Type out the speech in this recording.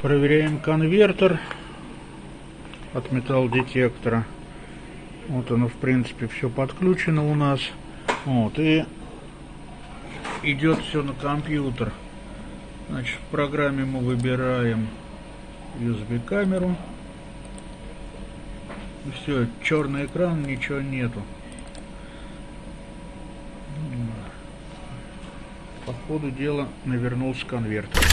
Проверяем конвертер от металлодетектора. Вот оно, в принципе, все подключено у нас. Вот, и идет все на компьютер. Значит, в программе мы выбираем USB камеру. И все, черный экран, ничего нету. По ходу дела навернулся конвертер.